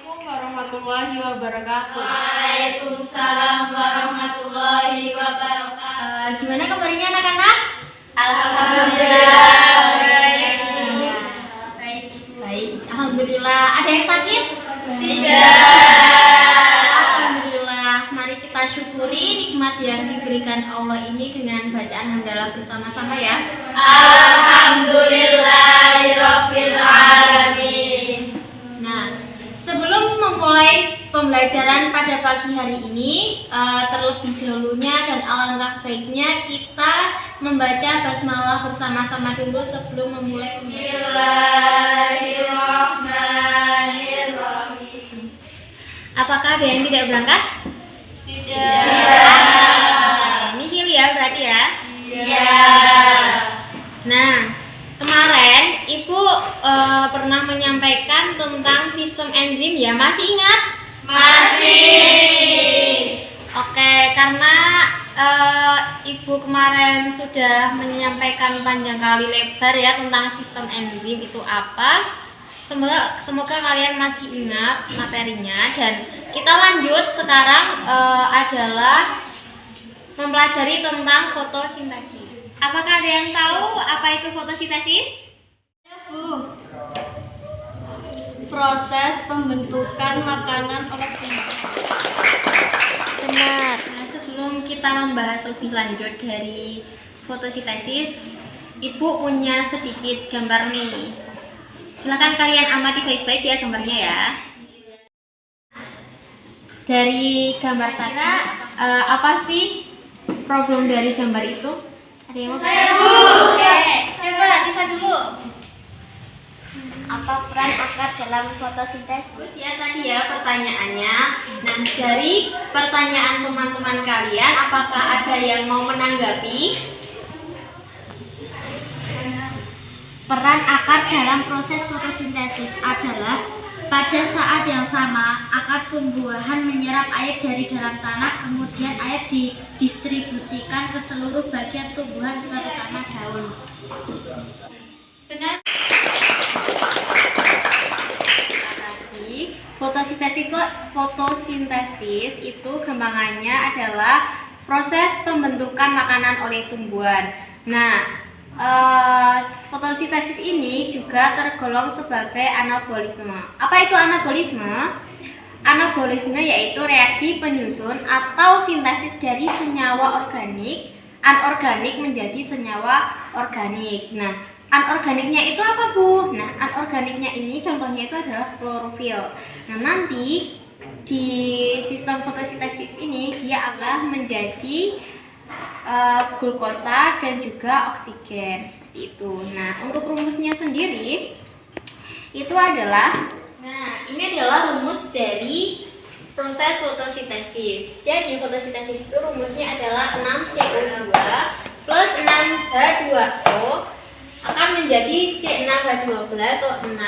Assalamualaikum warahmatullahi wabarakatuh. Waalaikumsalam warahmatullahi wabarakatuh. Gimana kabarnya anak-anak? Alhamdulillah. Baik. Alhamdulillah. Ada yang sakit? Tidak. Alhamdulillah. Mari kita syukuri nikmat yang diberikan Allah ini dengan bacaan hamdalah bersama-sama ya. Alhamdulillahirabbil alamin. Nah, sebelum memulai pembelajaran pada pagi hari ini, terlebih dahulunya dan alangkah baiknya kita membaca basmalah bersama-sama dulu sebelum memulai pembelajaran. Bismillahirrahmanirrahim. Apakah ada yang tidak berangkat? Tidak. Nihil ya berarti ya. Iya. Nah, kemarin Ibu pernah menyampaikan tentang sistem enzim ya, masih ingat? Masih. Oke, karena Ibu kemarin sudah menyampaikan panjang kali lebar ya tentang sistem enzim itu apa. Semoga kalian masih ingat materinya, dan kita lanjut sekarang adalah mempelajari tentang fotosintesis. Apakah ada yang tahu apa itu fotosintesis? Bu, proses pembentukan makanan oleh tumbuhan. Benar. Nah, sebelum kita membahas lebih lanjut dari fotosintesis, Ibu punya sedikit gambar nih. Silakan kalian amati baik-baik ya gambarnya ya. Dari gambar tadi, apa sih problem dari gambar itu? Ada yang mau bertanya? Oke, coba Tifa dulu. Apa peran akar dalam fotosintesis? Ya tadi ya pertanyaannya. Nah, dari pertanyaan teman-teman kalian, apakah ada yang mau menanggapi? Peran akar dalam proses fotosintesis adalah pada saat yang sama akar tumbuhan menyerap air dari dalam tanah, kemudian air didistribusikan ke seluruh bagian tumbuhan terutama daun. Benar? Fotosintesis itu gampangannya adalah proses pembentukan makanan oleh tumbuhan. Nah, fotosintesis ini juga tergolong sebagai anabolisme. Apa itu anabolisme? Anabolisme yaitu reaksi penyusun atau sintesis dari senyawa organik anorganik menjadi senyawa organik. Nah, anorganiknya itu apa, Bu? Nah, anorganiknya ini contohnya itu adalah klorofil. Nah, nanti di sistem fotosintesis ini dia akan menjadi glukosa dan juga oksigen seperti itu. Nah, untuk rumusnya sendiri itu adalah, ini adalah rumus dari proses fotosintesis. Jadi fotosintesis itu rumusnya adalah 6CO2 plus 6H2O akan menjadi C6H12O6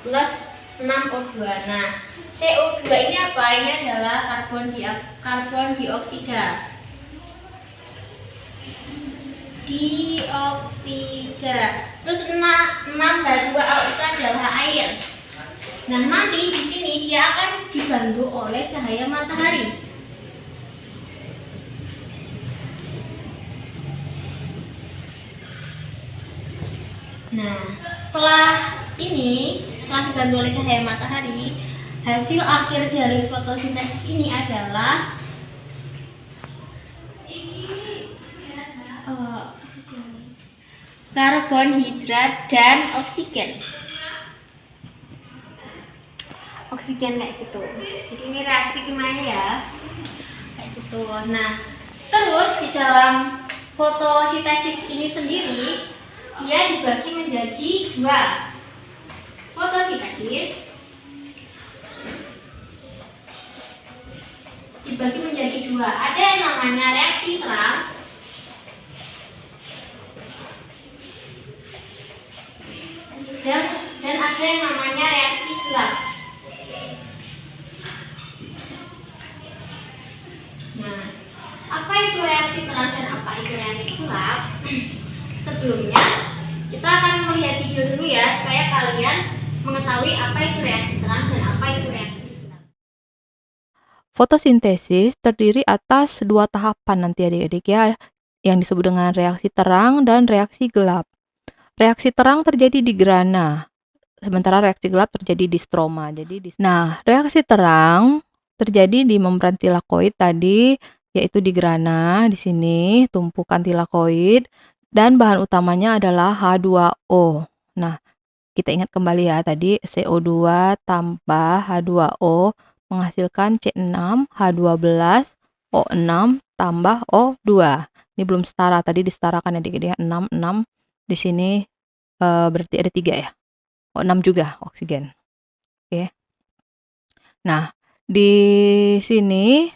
plus 6O2. Nah, CO2 ini apa? Ini adalah karbon dioksida. Terus 6H2O itu adalah air. Nah, nanti di sini dia akan dibantu oleh cahaya matahari. Nah, setelah dibantu oleh cahaya matahari, hasil akhir dari fotosintesis ini adalah karbonhidrat dan oksigen. Oksigen kayak gitu. Jadi ini reaksi kimia ya, kayak gitu. Nah, terus di dalam fotosintesis ini sendiri dia dibagi menjadi dua. Fotosintesis dibagi menjadi dua. Ada yang namanya reaksi terang dan ada yang namanya reaksi gelap. Nah, apa itu reaksi terang dan apa itu reaksi gelap? Sebelumnya kita akan melihat video dulu ya, supaya kalian mengetahui apa itu reaksi terang dan apa itu reaksi gelap. fotosintesis terdiri atas dua tahapan nanti adik-adik ya, yang disebut dengan reaksi terang dan reaksi gelap. Reaksi terang terjadi di grana, sementara reaksi gelap terjadi di stroma. Nah, reaksi terang terjadi di membran tilakoid tadi, yaitu di grana, di sini tumpukan tilakoid, dan bahan utamanya adalah H2O. Nah, kita ingat kembali ya, tadi CO2 tambah H2O menghasilkan C6H12O6 tambah O2. Ini belum setara, tadi disetarakan adik-adik ya, 6, 6. Di sini berarti ada 3 ya. O6 juga oksigen. Oke. Nah, di sini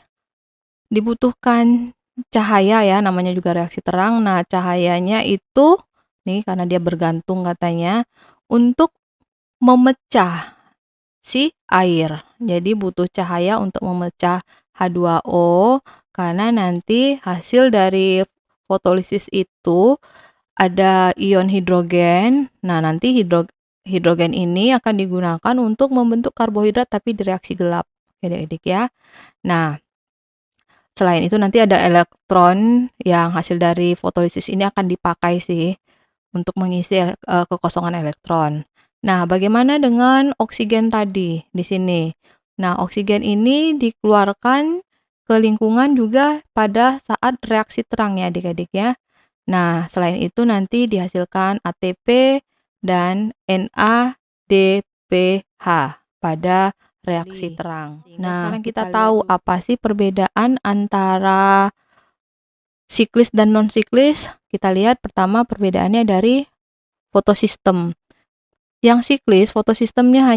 dibutuhkan cahaya ya, namanya juga reaksi terang. Nah, cahayanya itu nih karena dia bergantung katanya untuk memecah si air. Jadi butuh cahaya untuk memecah H2O karena nanti hasil dari fotolisis itu ada ion hidrogen. Nah, nanti hidrogen ini akan digunakan untuk membentuk karbohidrat tapi di reaksi gelap. Adik-adik ya. Nah, selain itu nanti ada elektron yang hasil dari fotolisis ini akan dipakai sih untuk mengisi kekosongan elektron. Nah, bagaimana dengan oksigen tadi di sini? Nah, oksigen ini dikeluarkan ke lingkungan juga pada saat reaksi terang ya adik-adik ya. Nah, selain itu nanti dihasilkan ATP dan NADPH pada reaksi terang. Nah, sekarang kita tahu apa sih perbedaan antara siklis dan non-siklis. Kita lihat pertama perbedaannya dari fotosistem. Yang siklis, fotosistemnya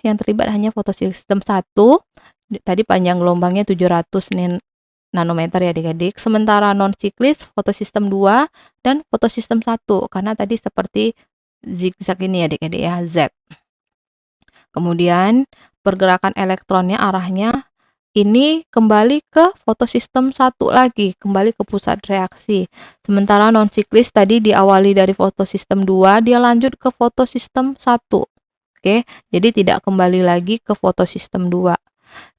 yang terlibat hanya fotosistem 1. Tadi panjang gelombangnya 700 nanometer ya adik-adik. Sementara non-siklis, fotosistem 2 dan fotosistem 1. Karena tadi seperti zigzag ini ya adik-adik ya, Z. Kemudian pergerakan elektronnya arahnya ini kembali ke fotosistem 1 lagi, kembali ke pusat reaksi. Sementara non-siklis tadi diawali dari fotosistem 2, dia lanjut ke fotosistem 1. Oke, jadi tidak kembali lagi ke fotosistem 2.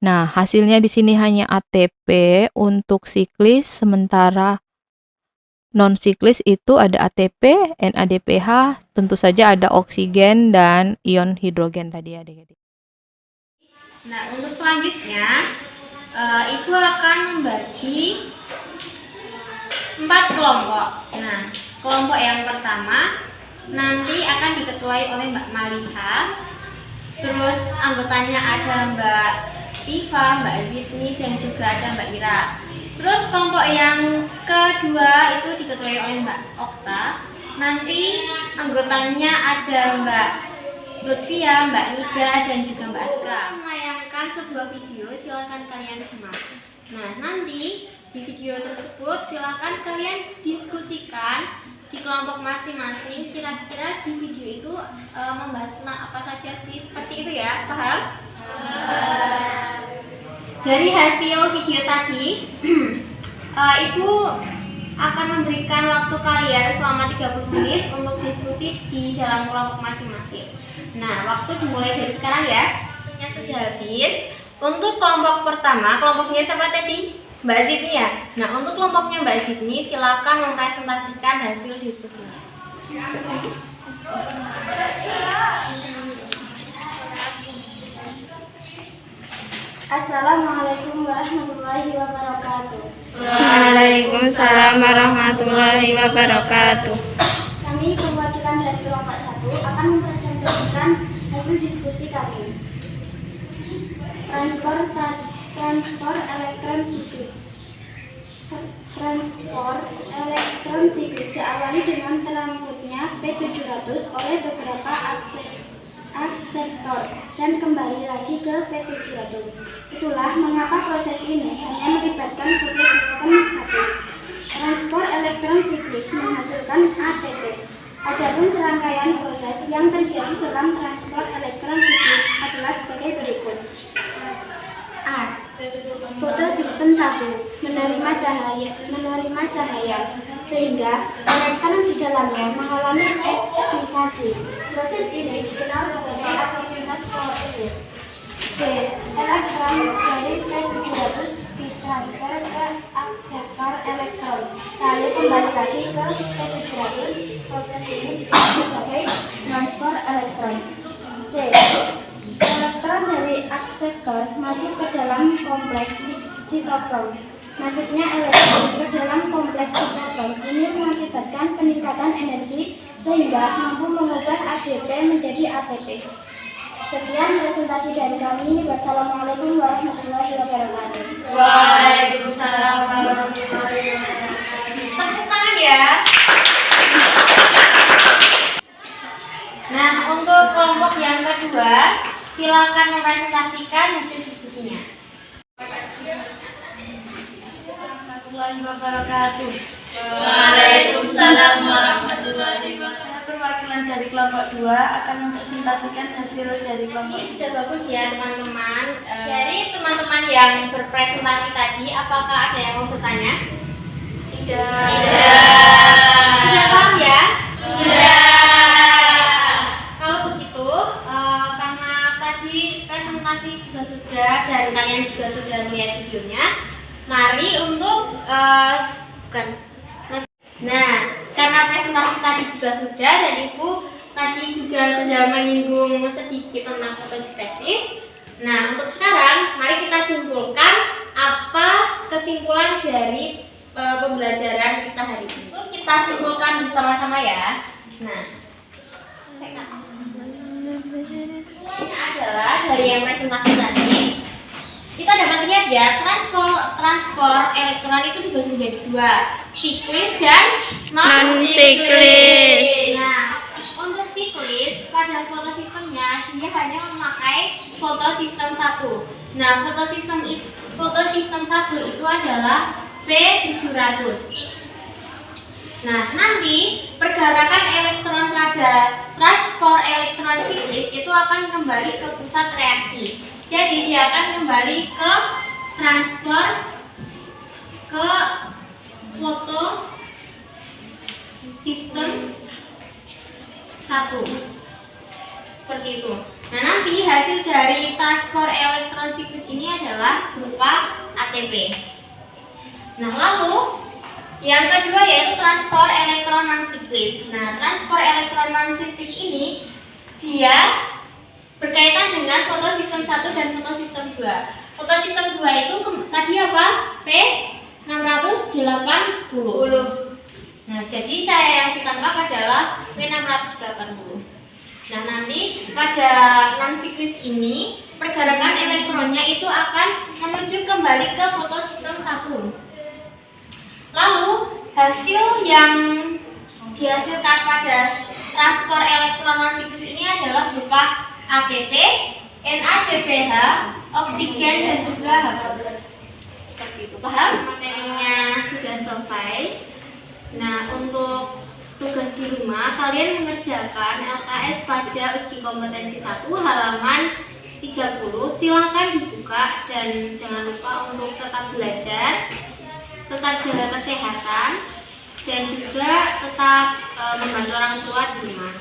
Nah, hasilnya di sini hanya ATP untuk siklis, sementara non-siklis itu ada ATP, NADPH, tentu saja ada oksigen dan ion hidrogen tadi adik-adik. Nah, untuk selanjutnya, Ibu akan membagi 4 kelompok. Nah, kelompok yang pertama nanti akan diketuai oleh Mbak Maliha. Terus anggotanya ada Mbak Tifa, Mbak Zidni, dan juga ada Mbak Ira. Terus kelompok yang kedua itu diketuai oleh Mbak Okta. Nanti anggotanya ada Mbak Lutfia, Mbak Nida, dan juga Mbak Aska. Menayangkan sebuah video, silakan kalian simak. Nah, nanti di video tersebut silakan kalian diskusikan di kelompok masing-masing. Kira-kira di video itu membahas tentang apa saja sih? Seperti itu ya, paham? Dari hasil video tadi, Ibu akan memberikan waktu kalian selama 30 menit untuk diskusi di dalam kelompok masing-masing. Nah, waktu dimulai dari sekarang ya. Waktunya sudah habis. Untuk kelompok pertama, kelompoknya siapa tadi? Mbak Zidni ya. Nah, untuk kelompoknya Mbak Zidni, silakan mempresentasikan hasil diskusinya. Assalamualaikum warahmatullahi wabarakatuh. Waalaikumsalam warahmatullahi wabarakatuh. Kami perwakilan dari kelompok 1 akan mempresentasikan hasil diskusi kami. Transport elektron siklik. Transport elektron siklik diawali dengan terangkutnya P700 oleh beberapa akseptor dan kembali lagi ke P700. Itulah mengapa proses ini hanya melibatkan fotosistem 1. Transport elektron siklik menghasilkan ATP. Adapun serangkaian proses yang terjadi dalam transport elektron siklik adalah sebagai berikut. A. Fotosistem 1 menerima cahaya sehingga elektron di dalamnya mengalami eksitasi. Proses ini dikenal sebagai aktivitas kloropil. B. Elektron dari P700 ditransfer ke akseptor elektron, lalu kembali lagi ke P700. Proses ini disebut sebagai transfer elektron. C. Elektron dari akseptor masuk ke dalam kompleks sitokrom. Masuknya elektron ke dalam kompleks sitokrom ini mengakibatkan peningkatan energi sehingga mampu mengubah ADP menjadi ATP. Sekian presentasi dari kami. Wassalamualaikum warahmatullahi wabarakatuh. Waalaikumsalam warahmatullahi wabarakatuh. Tepuk tangan ya. Nah, untuk kelompok yang kedua, silakan mempresentasikan hasil diskusinya. Warahmatullahi wabarakatuh. Waalaikumsalam warahmatullahi wabarakatuh. Perwakilan dari kelompok 2 akan mempresentasikan hasil dari kelompok Ini sudah bagus ya teman-teman. Jadi teman-teman yang berpresentasi tadi, apakah ada yang mau bertanya? Tidak. Sudah paham ya? Sudah. Kalau begitu, karena tadi presentasi juga sudah dan kalian juga sudah melihat videonya, mari untuk Nah, karena presentasi tadi juga sudah dan Ibu tadi juga sudah menyinggung sedikit tentang fotosintesis. Nah, untuk sekarang mari kita simpulkan apa kesimpulan dari pembelajaran kita hari ini. Itu kita simpulkan bersama-sama ya. Nah, kesimpulannya adalah dari yang presentasi tadi, kita dapat lihat ya, transport elektron itu dibagi menjadi dua, siklis dan non-siklis. Nah, untuk siklis pada fotosistemnya dia hanya memakai fotosistem 1. Nah, fotosistem 1 itu adalah P700. Nah, nanti pergerakan elektron pada transport elektron siklis itu akan kembali ke pusat reaksi. Jadi dia akan kembali ke transport ke foto sistem 1 seperti itu. Nah, nanti hasil dari transport elektron siklus ini adalah berupa ATP. Nah, lalu yang kedua yaitu transport elektron non siklis. Nah, transport elektron non siklis ini dia berkaitan dengan fotosistem 1 dan fotosistem 2. Fotosistem 2 itu tadi apa? P680. Nah, jadi cahaya yang ditangkap adalah P680. Nah, nanti pada non-siklis ini pergerakan elektronnya itu akan menuju kembali ke fotosistem 1. Lalu hasil yang dihasilkan pada transport elektron non-siklis ini adalah berupa ATP, NADPH, oksigen dan juga H+. Seperti itu. Paham? Materinya sudah selesai. Nah, untuk tugas di rumah kalian mengerjakan LKS pada uji kompetensi 1 halaman 30. Silahkan dibuka dan jangan lupa untuk tetap belajar, tetap jaga kesehatan dan juga tetap membantu orang tua di rumah.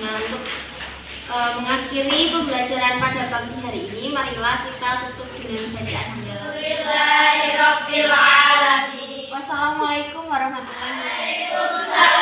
Nah, untuk mengakhiri pembelajaran pada pagi hari ini, marilah kita tutup dengan bacaan hamdalah. Wassalamualaikum warahmatullahi wabarakatuh.